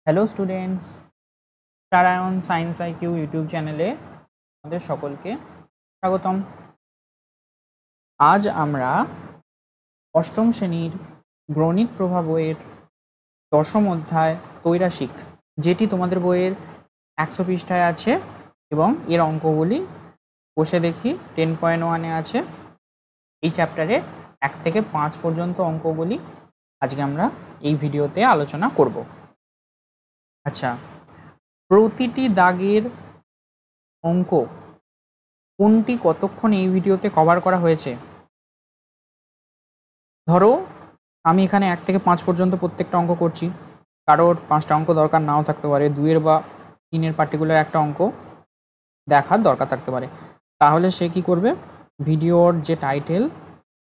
Hello students, Narayan science IQ YouTube চ্যানেলে আমাদের সকলকে স্বাগতম। আজ আমরা অষ্টম শ্রেণীর গণিত প্রভা বইয়ের দশম অধ্যায় তৈরাসিক, যেটি তোমাদের বইয়ের 100 পৃষ্ঠায় আছে এবং এর অঙ্কগুলি বসে দেখি 10.1-এ আছে। এই চ্যাপ্টারে 1 থেকে 5 পর্যন্ত অঙ্কগুলি আজকে আমরা এই ভিডিওতে আলোচনা করব। আচ্ছা, প্রতিটি দাগের অঙ্ক কোনটি কতক্ষণ এই ভিডিওতে কভার করা হয়েছে। ধরো আমি এখানে 1 থেকে 5 পর্যন্ত প্রত্যেকটা অঙ্ক করছি, কারোর 5টা অঙ্ক দরকার নাও থাকতে পারে, 2-এর বা 3-এর পার্টিকুলার একটা অঙ্ক দেখার দরকার থাকতে পারে। তাহলে সে কি করবে, ভিডিওর যে টাইটেল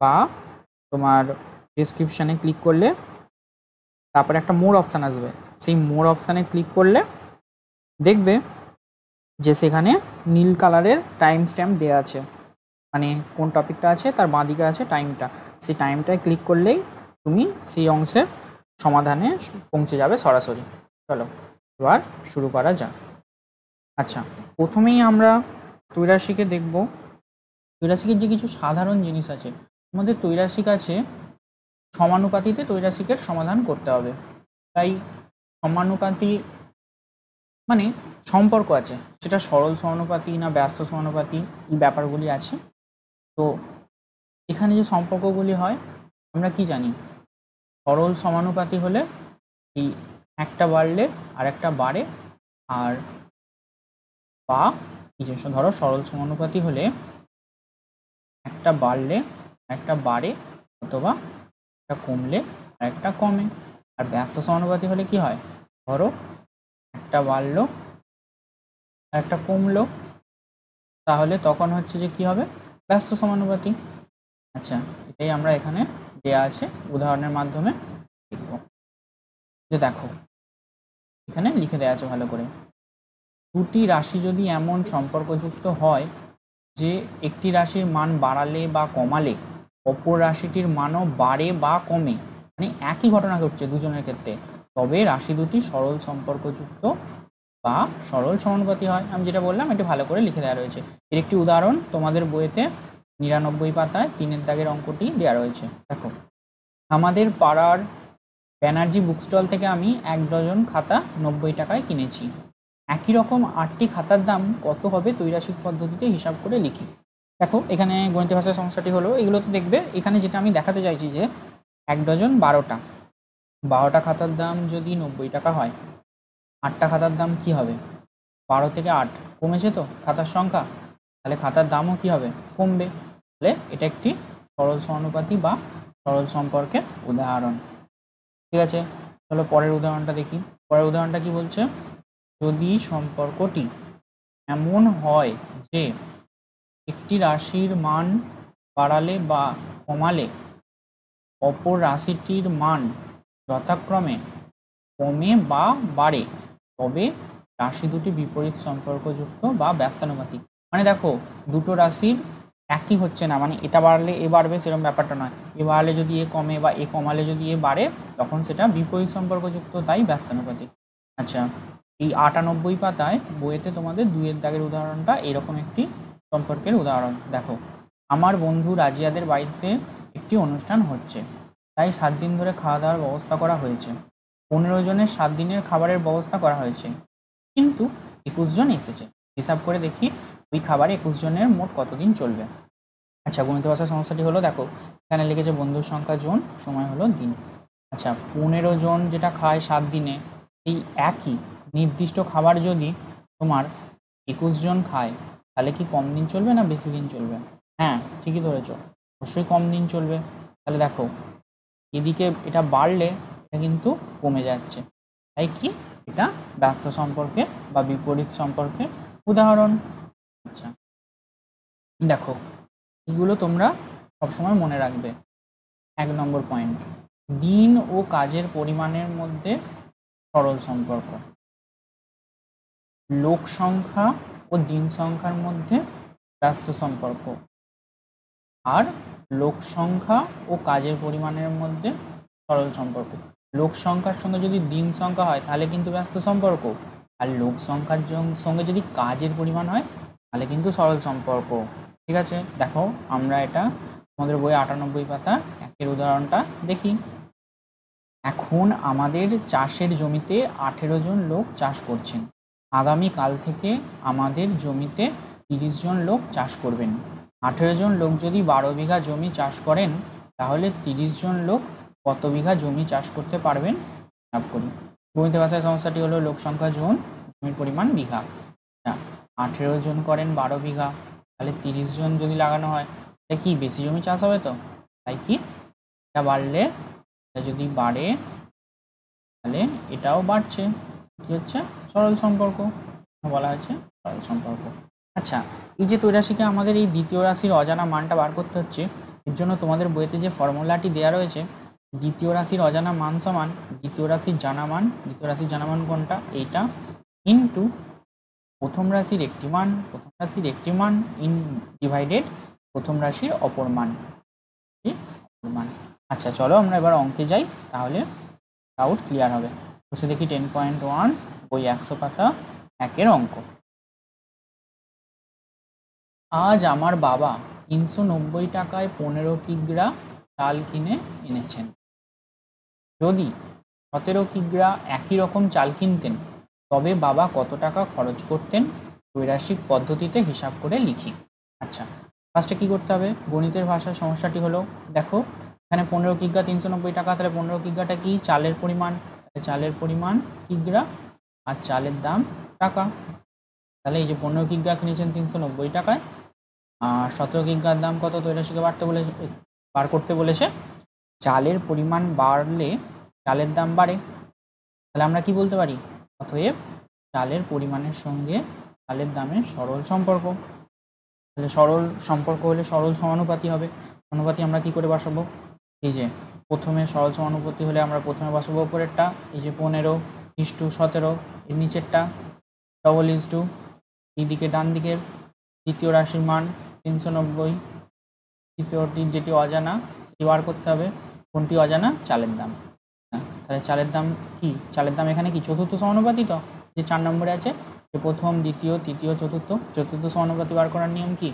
বা তোমার ডেসক্রিপশানে ক্লিক করলে তারপরে একটা মোর অপশান আসবে, সেই মোর অপশানে ক্লিক করলে দেখবে যে সেখানে নীল কালারের টাইম স্ট্যাম্প দেওয়া আছে, মানে কোন টপিকটা আছে তার বাঁদিকে আছে টাইমটা। সেই টাইমটায় ক্লিক করলেই তুমি সেই অংশের সমাধানে পৌঁছে যাবে সরাসরি। চলো এবার শুরু করা যাক। আচ্ছা, প্রথমেই আমরা ত্রৈরাশিকে দেখব। ত্রৈরাশিকের যে কিছু সাধারণ জিনিস আছে, আমাদের ত্রৈরাশিক আছে সমানুপাতিতে ত্রৈরাশিকের সমাধান করতে হবে। তাই সমানুপাতি মানে সম্পর্ক আছে, সেটা সরল সমানুপাতি না ব্যস্ত সমানুপাতি, এই ব্যাপারগুলি আছে। তো এখানে যে সম্পর্কগুলি হয় আমরা কি জানি, সরল সমানুপাতি হলে এই একটা বাড়লে আর একটা বাড়ে, আর বা ধরো সরল সমানুপাতি হলে একটা বাড়লে একটা বাড়ে, অথবা একটা কমলে আর একটা কমে। আর ব্যস্ত সমানুপাতি হলে কি হয়, ধরো একটা বাড়লো আর একটা কমলো, তাহলে তখন হচ্ছে যে কি হবে, ব্যস্ত সমানুপাতি। আচ্ছা, এটাই আমরা এখানে দেয়া আছে উদাহরণের মাধ্যমে দেখব। যে দেখো এখানে লিখে দেওয়া আছে ভালো করে, দুটি রাশি যদি এমন সম্পর্কযুক্ত হয় যে একটি রাশির মান বাড়ালে বা কমালে অপর রাশিটির মানও বাড়ে বা কমে, মানে একই ঘটনা ঘটছে দুজনের ক্ষেত্রে, তবে রাশি দুটি সরল সম্পর্কযুক্ত বা সরল সমানুপাতি হয়। আমি যেটা বললাম এটা ভালো করে লিখে দেওয়া রয়েছে। এর একটি উদাহরণ তোমাদের বইতে 99 পাতায় 3-এর দাগের অঙ্কটি দেওয়া রয়েছে। দেখো, আমাদের পাড়ার ব্যানার্জি বুক স্টল থেকে আমি 1 ডজন খাতা 90 টাকায় কিনেছি। একই রকম 8টি খাতার দাম কত হবে ত্রৈরাশিক পদ্ধতিতে হিসাব করে লিখি। দেখো এখানে গণিত ভাষার সমস্যাটি হলো, এগুলো তো দেখবে এখানে যেটা আমি দেখাতে চাইছি যে 1 ডজন 12টা খাতার দাম যদি 90 টাকা হয়, 8টা খাতার দাম কি হবে, 12 থেকে 8 কমেছে তো খাতার সংখ্যা, তাহলে খাতার দামও কি হবে, কমবে। তাহলে এটা একটি সরল সমানুপাতি বা সরল সম্পর্কের উদাহরণ। ঠিক আছে, চলো পরের উদাহরণটা দেখি। পরের উদাহরণটা কি বলছে, যদি সম্পর্কটি এমন হয় যে একটি রাশির মান বাড়ালে বা কমালে অপর রাশিটির মান যথাক্রমে কমে বা বাড়ে, তবে রাশি দুটি বিপরীত সম্পর্কযুক্ত বা ব্যস্তানুপাতিক। মানে দেখো দুটো রাশির একই হচ্ছে না, মানে এটা বাড়লে এ বাড়বে সেরকম ব্যাপারটা নয়, এ বাড়লে যদি এ কমে বা এ কমালে যদি এ বাড়ে তখন সেটা বিপরীত সম্পর্কযুক্ত, তাই ব্যস্তানুপাতিক। আচ্ছা, এই 98 পাতায় বইয়েতে তোমাদের 2-এর দাগের উদাহরণটা এরকম একটি সম্পর্কের উদাহরণ। দেখো, আমার বন্ধু রাজিয়াদের বাড়িতে একটি অনুষ্ঠান হচ্ছে, তাই 7 দিন ধরে খাওয়া দাওয়ার ব্যবস্থা করা হয়েছে। 15 জনের 7 দিনের খাবারের ব্যবস্থা করা হয়েছে, কিন্তু 21 জন এসেছে। হিসাব করে দেখি ওই খাবারে 21 জনের মোট কতদিন চলবে। আচ্ছা, গণিত ভাষার সমস্যাটি হলো, দেখো এখানে লিখেছে বন্ধুর সংখ্যা জন, সময় হলো দিন। আচ্ছা, 15 জন যেটা খায় 7 দিনে, এই একই নির্দিষ্ট খাবার যদি তোমার 21 জন খায়, তাহলে কি কম দিন চলবে না বেশি দিন চলবে? হ্যাঁ, ঠিকই ধরেছ, অবশ্যই কম দিন চলবে। তাহলে দেখো এদিকে এটা বাড়লে এটা কিন্তু কমে যাচ্ছে, তাই কি এটা ব্যস্ত সম্পর্কে বা বিপরীত সম্পর্কে উদাহরণ। আচ্ছা, দেখো এগুলো তোমরা সবসময় মনে রাখবে। 1 নম্বর পয়েন্ট, দিন ও কাজের পরিমাণের মধ্যে সরল সম্পর্ক, লোক সংখ্যা ও দিন সংখ্যার মধ্যে ব্যস্ত সম্পর্ক, আর লোক সংখ্যা ও কাজের পরিমাণের মধ্যে সরল সম্পর্ক। লোক সংখ্যার সঙ্গে যদি দিন সংখ্যা হয় তাহলে কিন্তু ব্যস্ত সম্পর্ক, আর লোক সংখ্যার সঙ্গে যদি কাজের পরিমাণ হয় তাহলে কিন্তু সরল সম্পর্ক। ঠিক আছে, দেখো আমরা এটা আমাদের বই 98 পাতা 1-এর উদাহরণটা দেখি। এখন আমাদের চাষের জমিতে 18 জন লোক চাষ করছেন। আগামীকাল থেকে আমাদের জমিতে 30 জন লোক চাষ করবেন। 18 জন লোক যদি 12 বিঘা জমি চাষ করেন তাহলে 30 জন লোক কত বিঘা জমি চাষ করতে পারবেন হিসাব করি। গণিত ভাষায় সমস্যাটি হলো লোক সংখ্যা জন, জমির পরিমাণ বিঘা। 18 জন করেন 12 বিঘা, তাহলে 30 জন যদি লাগানো হয় তাহলে কি বেশি জমি চাষ হবে, তো তাই কি এটা বাড়লে, এটা যদি বাড়ে তাহলে এটাও বাড়ছে, কি হচ্ছে সরল সম্পর্ক, বলা হচ্ছে সরল সম্পর্ক। আচ্ছা, এই যে ত্রৈরাশিকে আমাদের এই দ্বিতীয় রাশির অজানা মানটা বার করতে হচ্ছে, এর জন্য তোমাদের বইতে যে ফর্মুলাটি দেওয়া রয়েছে, দ্বিতীয় রাশির অজানা মান সমান দ্বিতীয় রাশির জানা মান, দ্বিতীয় রাশির জানা মান কোনটা এইটা, ইন্টু প্রথম রাশির একটি মান, প্রথম রাশির একটি মান ইন ডিভাইডেড প্রথম রাশির অপর মান। আচ্ছা চলো আমরা এবার অঙ্কে যাই, তাহলে ডাউট ক্লিয়ার হবে। বসে দেখি 10.1 বই 100 পাতা 1-এর অঙ্ক। আজ আমার বাবা 390 টাকায় 15 কিগ্রা চাল কিনে এনেছেন। যদি 17 কিগ্রা একই রকম চাল কিনতেন তবে বাবা কত টাকা খরচ করতেন, ত্রৈরাশিক পদ্ধতিতে হিসাব করে লিখি। আচ্ছা, ফার্স্টে কি করতে হবে, গণিতের ভাষার সমস্যাটি হলো, দেখো এখানে 15 কিগ্রা 390 টাকা, তাহলে 15 কিগ্রাটা কি চালের পরিমাণ, চালের পরিমাণ কিগ্রা আর চালের দাম টাকা। তাহলে এই যে 15 কিগ্রা কিনেছেন 390 টাকায়, আর 17 কিগ্রার দাম কত, ত্রৈরাশিকে বার করতে বলেছে। চালের পরিমাণ বাড়লে চালের দাম বাড়ে, তাহলে আমরা কি বলতে পারি, অতএব চালের পরিমাণের সঙ্গে চালের দামের সরল সম্পর্ক। তাহলে সরল সম্পর্ক হলে সরল সমানুপাতি হবে। সমানুপাতি আমরা কি করে বসাবো, এই যে প্রথমে সরল সমানুপাতি হলে আমরা প্রথমে বসাবো উপরেরটা, এই যে 15:17, এর নিচেরটা ডবল ইজ টু এইদিকে ডান দিকের দ্বিতীয় রাশির মান 390, তৃতীয়টি যেটি অজানা সেটি বার করতে হবে। কোনটি অজানা, চালের দাম। তাহলে চালের দাম কি, চালের দাম এখানে কি চতুর্থ সমানুপাতি, তো যে 4 নম্বরে আছে যে প্রথম দ্বিতীয় তৃতীয় চতুর্থ, চতুর্থ সমানুপাতি বার করার নিয়ম কি,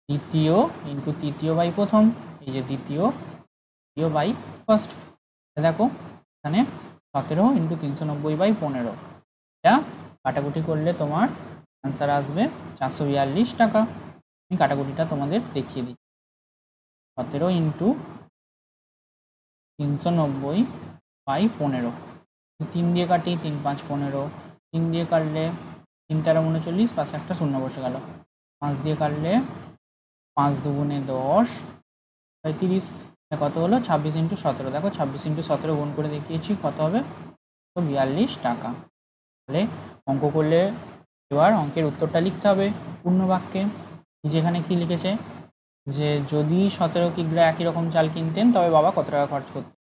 দ্বিতীয় ইন্টু তৃতীয় বাই প্রথম, এই যে দ্বিতীয় বাই ফার্স্ট। দেখো এখানে 17 ইন্টু 390 বাই 15, এটা কাটাকুটি করলে তোমার অ্যান্সার আসবে 442 টাকা। আমি কাটাকুটিটা তোমাদের দেখিয়ে দিচ্ছি। 17 ইন্টু 390 বাই 15, 3 দিয়ে কাটি 3 5 15, 3 দিয়ে কাটলে 3 13 39, পাশে একটা শূন্য বসে গেল। 5 দিয়ে কাটলে 5 দুগুণে 10, 30, কত হলো 26 ইন্টু 17। দেখো 26 ইন্টু 17 গুণ করে দেখিয়েছি, কত হবে 42 টাকা। তাহলে অঙ্ক করলে এবার অঙ্কের উত্তরটা লিখতে হবে পূর্ণ বাক্যে। যেখানে কি লিখেছে, যে যদি 17 কিগ্রা একই রকম চাল কিনতেন তবে বাবা কত টাকা খরচ করতেন।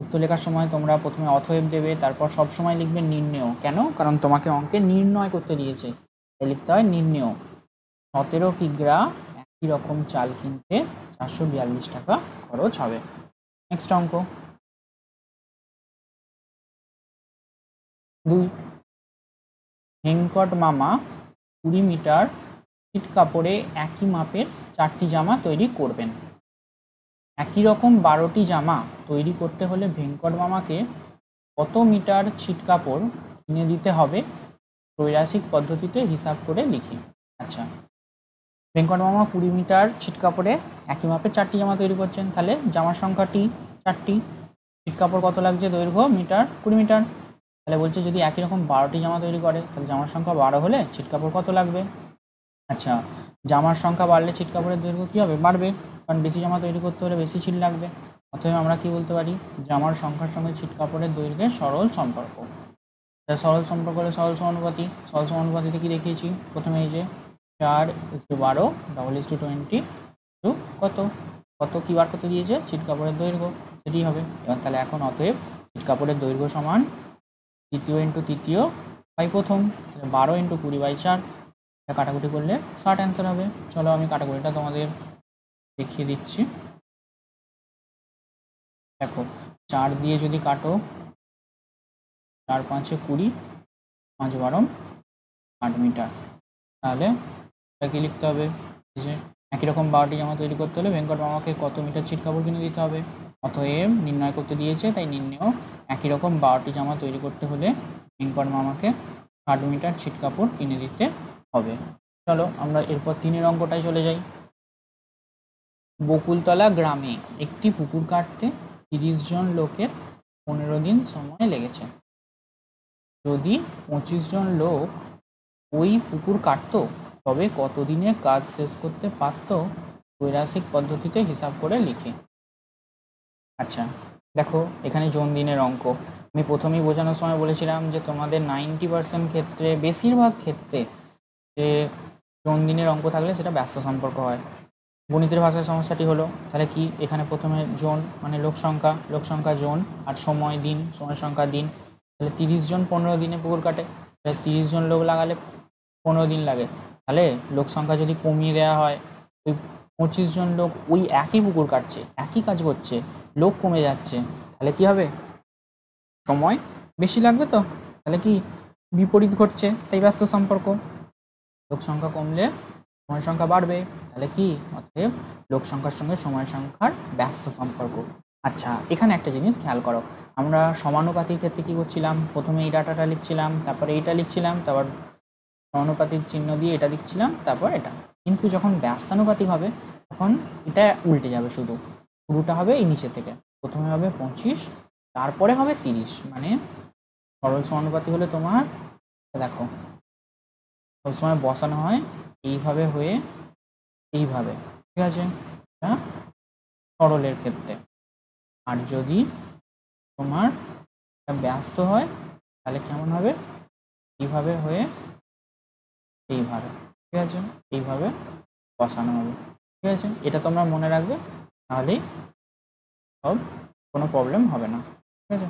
উত্তর লেখার সময় তোমরা প্রথমে অতএব দেবে, তারপর সব সময় লিখবে নির্ণেয়। কেন, কারণ তোমাকে অঙ্কে নির্ণয় করতে দিয়েছে, তাই লিখতে হয় নির্ণেয়। 17 কিগ্রা একই রকম চাল কিনতে 442 টাকা খরচ হবে। নেক্সট অঙ্ক 2, ভেঙ্কট মামা 20 মিটার ছিট কাপড়ে একই মাপের 4টি জামা তৈরি করবেন। একই রকম 12টি জামা তৈরি করতে হলে ভেঙ্কট মামাকে কত মিটার ছিট কাপড় কিনে দিতে হবে, ত্রৈরাশিক পদ্ধতিতে হিসাব করে লিখি। আচ্ছা, ভেঙ্কট মামা 20 মিটার ছিট কাপড়ে একই মাপের 4টি জামা তৈরি করছেন, তাহলে জামার সংখ্যাটি 4টি, ছিট কাপড় কত লাগছে দৈর্ঘ্য মিটার 20 মিটার, তাহলে বলছে যদি একই রকম 12টি জামা তৈরি করে তাহলে জামার সংখ্যা 12 হলে ছিট কাপড় কত লাগবে। আচ্ছা, জামার সংখ্যা বাড়লে ছিট কাপড়ের দৈর্ঘ্য কী হবে, বাড়বে, কারণ বেশি জামা তৈরি করতে হলে বেশি ছিট লাগবে। অতএব আমরা কি বলতে পারি, জামার সংখ্যার সঙ্গে ছিট কাপড়ের দৈর্ঘ্যের সরল সম্পর্ক। সরল সম্পর্ক হলে সরল সমানুপাতি, সরল সমানুপাতিতে কি দেখিয়েছি, প্রথমে এই যে 4:12 ডবল ইজ টু 20 টু কত কত কি বার করতে দিয়েছে, ছিট কাপড়ের দৈর্ঘ্য, সেটি হবে। এবার তাহলে এখন অতএব ছিট কাপড়ের দৈর্ঘ্য সমান দ্বিতীয় ইন্টু তৃতীয় বাই প্রথম, 12 ইন্টু 20 বাই 4, কাটাকুটি করলে 60 অ্যান্সার হবে। চলো আমি কাটাকুটিটা তোমাদের দেখিয়ে দিচ্ছি। দেখো 4 দিয়ে যদি কাটো 4 5 20, 5 12 8 মিটার, তাহলে কি লিখতে হবে যে একই রকম 12টি জামা তৈরি করতে হলে ভেঙ্কট মামাকে কত মিটার ছিট কাপড় কিনে দিতে হবে। অতএব নির্ণয় করতে দিয়েছে, তাই নির্ণয় একই রকম 12টি জামা তৈরি করতে হলে ভেঙ্কট মামাকে 8 মিটার ছিট কাপড় কিনে দিতে হবে। চলো আমরা এরপর 3 অঙ্কটায় চলে যাই। বকুলতলা গ্রামে একটি পুকুর কাটতে 30 জন লোকের 15 দিন সময় লেগেছে। যদি 25 জন লোক ওই পুকুর কাটতো তবে কতদিনে কাজ শেষ করতে পারতো ত্রৈরাশিক পদ্ধতিতে হিসাব করে লিখি। আচ্ছা দেখো, এখানে জন দিনের অঙ্ক। আমি প্রথমেই বোঝানোর সময় বলেছিলাম যে তোমাদের 90% ক্ষেত্রে, বেশিরভাগ ক্ষেত্রে যে জন দিনের অঙ্ক থাকলে সেটা ব্যস্ত সম্পর্ক হয়। গণিতের ভাষায় সমস্যাটি হলো তাহলে কি, এখানে প্রথমে জন মানে লোক সংখ্যা জন, আর সময় দিন, সময় সংখ্যা দিন। তাহলে 30 জন 15 দিনে পুকুর কাটে, তাহলে 30 জন লোক লাগালে 15 দিন লাগে। তাহলে লোক সংখ্যা যদি কমিয়ে দেওয়া হয়, ওই 25 জন লোক ওই একই পুকুর কাটছে, একই কাজ করছে, লোক কমে যাচ্ছে, তাহলে কি হবে, সময় বেশি লাগবে। তো তাহলে কি বিপরীত ঘটছে, তাই ব্যস্ত সম্পর্ক। লোক সংখ্যা কমলে সময় সংখ্যা বাড়বে, তাহলে কি অতএব লোক সংখ্যার সঙ্গে সময় সংখ্যার ব্যস্ত সম্পর্ক। আচ্ছা এখানে একটা জিনিস খেয়াল করো, আমরা সমানুপাতির ক্ষেত্রে কি করছিলাম, প্রথমে এই ডাটাটা লিখছিলাম, তারপরে এইটা লিখছিলাম, তারপর সমানুপাতিক চিহ্ন দিয়ে এটা লিখছিলাম, তারপর এটা। কিন্তু যখন ব্যস্তানুপাতিক হবে তখন এটা উল্টে যাবে, শুরুটা হবে এই নিচে থেকে, প্রথমে হবে 25, তারপরে হবে 30। মানে সরল সমানুপাতিক হলে তোমার দেখো সবসময় বসানো হয় এইভাবে হয়ে এইভাবে, ঠিক আছে, সরলের ক্ষেত্রে। আর যদি তোমার ব্যস্ত হয় তাহলে কেমন হবে, এইভাবে হয়ে এইভাবে, ঠিক আছে, এইভাবে বসানো হবে, ঠিক আছে। এটা তোমরা মনে রাখবে, তাহলেই সব কোনো প্রবলেম হবে না, ঠিক আছে।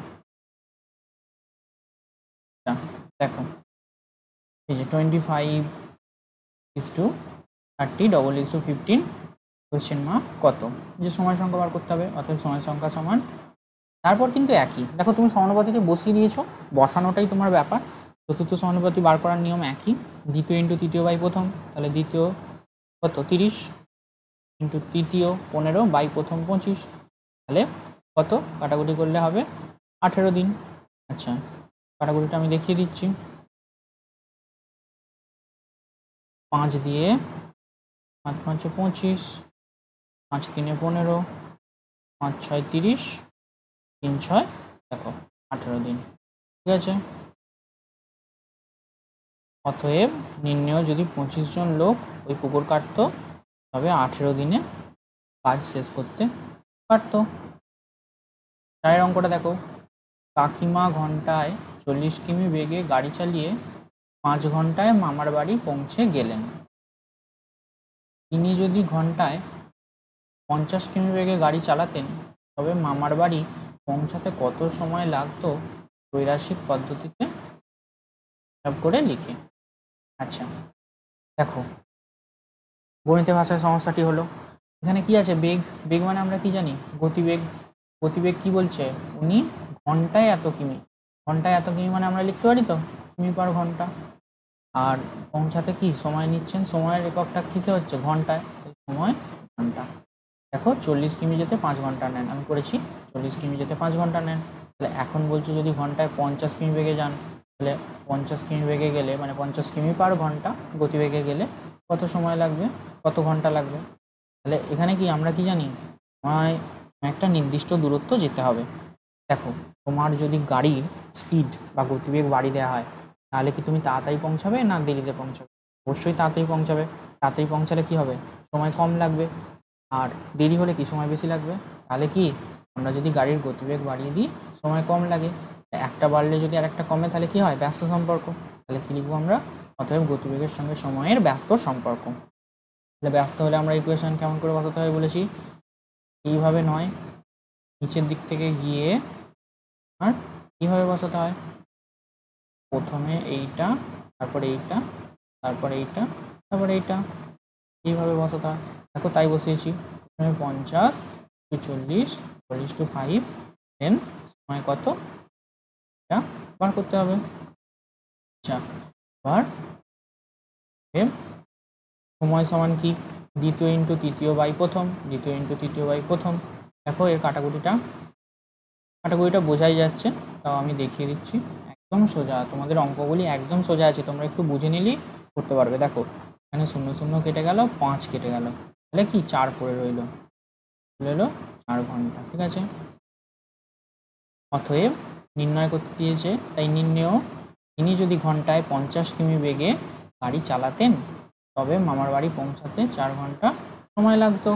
দেখো এই যে 25:30:15 কোয়েশ্চেন মার্ক কত, যে সময় সংখ্যা বার করতে হবে, অর্থাৎ সময় সংখ্যা সমান, তারপর কিন্তু একই। দেখো তুমি সমানুপাতিকে বসিয়ে দিয়েছো, বসানোটাই তোমার ব্যাপার। চতুর্থ সমানুপাতি বার করার নিয়ম একই, দ্বিতীয় ইন্টু তৃতীয় বাই প্রথম, তাহলে দ্বিতীয় কত 30 ইন্টু তৃতীয় 15 বাই প্রথম 25, তাহলে কত কাটাকুটি করলে হবে 18 দিন। আচ্ছা কাটাকুটিটা আমি দেখিয়ে দিচ্ছি, 5 দিয়ে 5 5 25, 5 3 15, 5 6 30, 3 6 দেখো 18 দিন, ঠিক আছে। অতএব নির্ণয় যদি 25 জন লোক ওই পুকুর কাটতো তবে 18 দিনে কাজ শেষ করতে পারতো। 4 অঙ্কটা দেখো, কাকিমা ঘন্টায় 40 কিমি বেগে গাড়ি চালিয়ে 5 ঘন্টায় মামার বাড়ি পৌঁছে গেলেন। তিনি যদি ঘন্টায় 50 কিমি বেগে গাড়ি চালাতেন তবে মামার বাড়ি পৌঁছাতে কত সময় লাগতো ত্রৈরাশিক পদ্ধতিতে হিসাব করে লিখে। আচ্ছা দেখো, গণিতের ভাষায় সমস্যাটি হলো, এখানে কি আছে, বেগ। বেগ মানে আমরা কি জানি, গতিবেগ। গতিবেগ কি বলছে, উনি ঘন্টায় এত কিমি, ঘন্টায় এত কিমি মানে আমরা লিখতে পারি তো কিমি পার ঘন্টা। আর পৌঁছাতে কি সময় নিচ্ছেন, সময়ের এককটা কিসে হচ্ছে, ঘন্টায়, সময় ঘন্টা। দেখো 40 কিমি যেতে 5 ঘন্টা নেন, আমি করেছি 40 কিমি যেতে 5 ঘন্টা নেন। তাহলে এখন বলছো যদি ঘন্টায় 50 কিমি বেগে যান, তাহলে 50 কিমি বেগে গেলে মানে 50 কিমি পার ঘন্টা গতিবেগে গেলে কত সময় লাগবে, কত ঘন্টা লাগবে। তাহলে এখানে কি আমরা কি জানি, আমায় একটা নির্দিষ্ট দূরত্ব যেতে হবে। দেখো তোমার যদি গাড়ির স্পিড বা গতিবেগ বাড়িয়ে দেওয়া হয় তাহলে কি তুমি তাড়াতাড়ি পৌঁছাবে না দেরিতে পৌঁছাবে, অবশ্যই তাড়াতাড়ি পৌঁছাবে। তাড়াতাড়ি পৌঁছালে কি হবে, সময় কম লাগবে, আর দেরি হলে কি সময় বেশি লাগবে। তাহলে কি আমরা যদি গাড়ির গতিবেগ বাড়িয়ে দিই সময় কম লাগে, একটা বাড়লে যদি আর একটা কমে তাহলে কি হয়, ব্যস্ত সম্পর্ক। তাহলে কি লিখবো আমরা, অতএব গতিবেগের সঙ্গে সময়ের ব্যস্ত সম্পর্ক। তাহলে ব্যস্ত হলে আমরা ইকুয়েশন কেমন করে বসাতে হবে বলেছি, এইভাবে নয়, নিচের দিক থেকে গিয়ে আর কিভাবে বসাতে হয়, প্রথমে এইটা, তারপরে এইটা, তারপরে এইটা, তারপরে এইটা, এইভাবে বসাতে হয়। দেখো তাই বসিয়েছি, প্রথমে 50 to 40, 40 to 5, দেন সময় কত এটা বার করতে হবে। আচ্ছা, এবার সময় সমান কি, দ্বিতীয় ইন্টু তৃতীয় বাই প্রথম, দ্বিতীয় ইন্টু তৃতীয় বাই প্রথম। দেখো এর কাটাকুটিটা বোঝাই যাচ্ছে, তাও আমি দেখিয়ে দিচ্ছি। একদম সোজা, তোমাদের অঙ্কগুলি একদম সোজা আছে, তোমরা একটু বুঝে নিলেই করতে পারবে। দেখো এখানে 0 0 কেটে গেল, 5 কেটে গেল, তাহলে কি 4 পড়ে রইল, চলে এলো 4 ঘন্টা। ঠিক আছে, অতএব নির্ণয় করতে দিয়েছে, তাই নির্ণেয় তিনি যদি ঘন্টায় 50 কিমি বেগে গাড়ি চালাতেন তবে মামার বাড়ি পৌঁছাতে 4 ঘন্টা সময় লাগতো।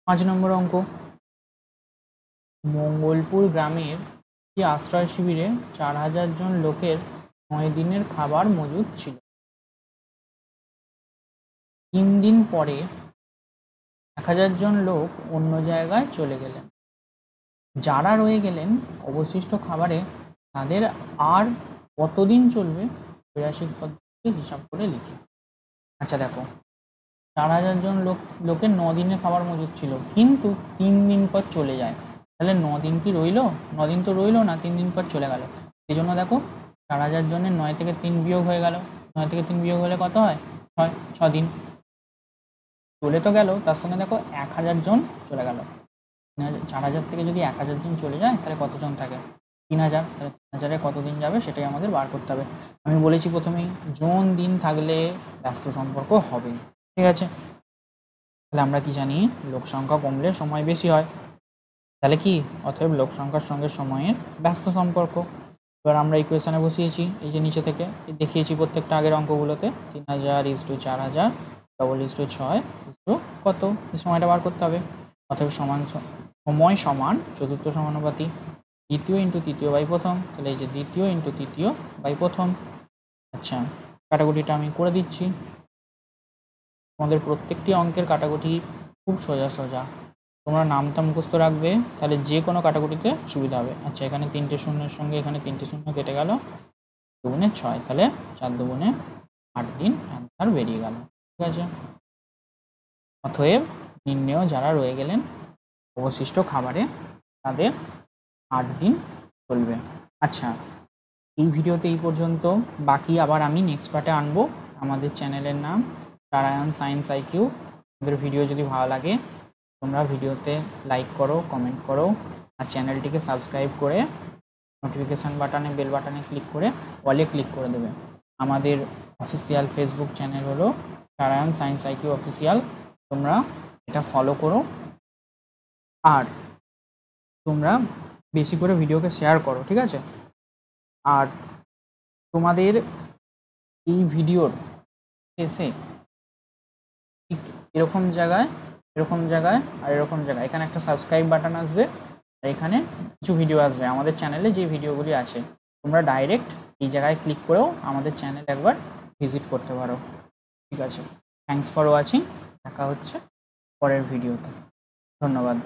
5 নম্বর অঙ্ক, মঙ্গলপুর গ্রামের একটি আশ্রয় শিবিরে 4000 জন লোকের 9 দিনের খাবার মজুদ ছিল। 3 দিন পরে 1000 জন লোক অন্য জায়গায় চলে গেলেন। যারা রয়ে গেলেন অবশিষ্ট খাবারে তাদের আর কতদিন চলবে বৈরাশিক পদ্ধতিতে হিসাব করে লিখি। আচ্ছা দেখো, 4000 জন লোকের 9 দিনের খাবার মজুদ ছিল, কিন্তু 3 দিন পর চলে যায়, তাহলে 9 দিন কি রইলো? 9 দিন তো রইলো না, 3 দিন পর চলে গেল। এই জন্য দেখো 4000 জনের 9 থেকে 3 বিয়োগ হয়ে গেল, 9 থেকে 3 বিয়োগ হলে কত হয়? 6 দিন চলে তো গেল, তার সঙ্গে দেখো 1000 জন চলে গেল। 4000 থেকে যদি 1000 জন চলে যায় তাহলে কতজন থাকে? 3000। তাহলে 3000-এ কতদিন যাবে সেটাই আমাদের বার করতে হবে। আমি বলেছি প্রথমেই, জন দিন থাকলে ব্যস্ত সম্পর্ক হবে। ঠিক আছে, তাহলে আমরা কি জানি, লোক সংখ্যা কমলে সময় বেশি হয়, তাহলে কি অতএব লোক সংখ্যার সঙ্গে সময়ের ব্যস্ত সম্পর্ক। এবার আমরা ইকুয়েশনে বসিয়েছি, এই যে নিচে থেকে দেখিয়েছি প্রত্যেকটা আগের অঙ্কগুলোতে, 3000:4000 6 কত, এই সময়টা বার করতে হবে। অতএব সময় সমান চতুর্থ সমানুপাতি দ্বিতীয় ইন্টু তৃতীয় বাই প্রথম, তাহলে এই যে দ্বিতীয় ইন্টু তৃতীয় বাই প্রথম। আচ্ছা, কাটাকুটিটা আমি করে দিচ্ছি। তোমাদের প্রত্যেকটি অঙ্কের কাটাকুটি খুব সোজা সোজা, তোমরা নামটা মুখস্থ রাখবে, তাহলে যে কোনো কাটাকুটিতে সুবিধা হবে। আচ্ছা, এখানে 3টে শূন্যের সঙ্গে এখানে 3টে শূন্য কেটে গেল, 2 গুণে 6, তাহলে 4 2 গুণে 8 দিন অ্যান্সার বেরিয়ে গেল। ঠিক আছে, অতএব নির্ণেয় যারা রয়ে গেলেন অবশিষ্ট খাবারে তাদের 8 দিন চলবে। আচ্ছা, এই ভিডিওতে এই পর্যন্ত, বাকি আবার আমি নেক্সট পার্টে আনবো। আমাদের চ্যানেলের নাম নারায়ণ সায়েন্স আইকিউ। আমাদের ভিডিও যদি ভালো লাগে তোমরা ভিডিওতে লাইক করো, কমেন্ট করো, আর চ্যানেলটিকে সাবস্ক্রাইব করে নোটিফিকেশান বাটনে, বেল বাটনে ক্লিক করে অলে ক্লিক করে দেবে। আমাদের অফিসিয়াল ফেসবুক চ্যানেল হলো নারায়ণ সায়েন্স আইকিউ অফিসিয়াল, তোমরা এটা ফলো করো, আর তোমরা বেশি করে ভিডিওকে শেয়ার করো। ঠিক আছে, আর তোমাদের এই ভিডিওর শেষে ঠিক এরকম জায়গায় আর এরকম জায়গায় এখানে একটা সাবস্ক্রাইব বাটন আসবে, আর এখানে কিছু ভিডিও আসবে আমাদের চ্যানেলে যে ভিডিওগুলি আছে, তোমরা ডাইরেক্ট এই জায়গায় ক্লিক করেও আমাদের চ্যানেল একবার ভিজিট করতে পারো। ঠিক আছে, থ্যাঙ্কস ফর ওয়াচিং, দেখা হচ্ছে পরের ভিডিওতে, ধন্যবাদ।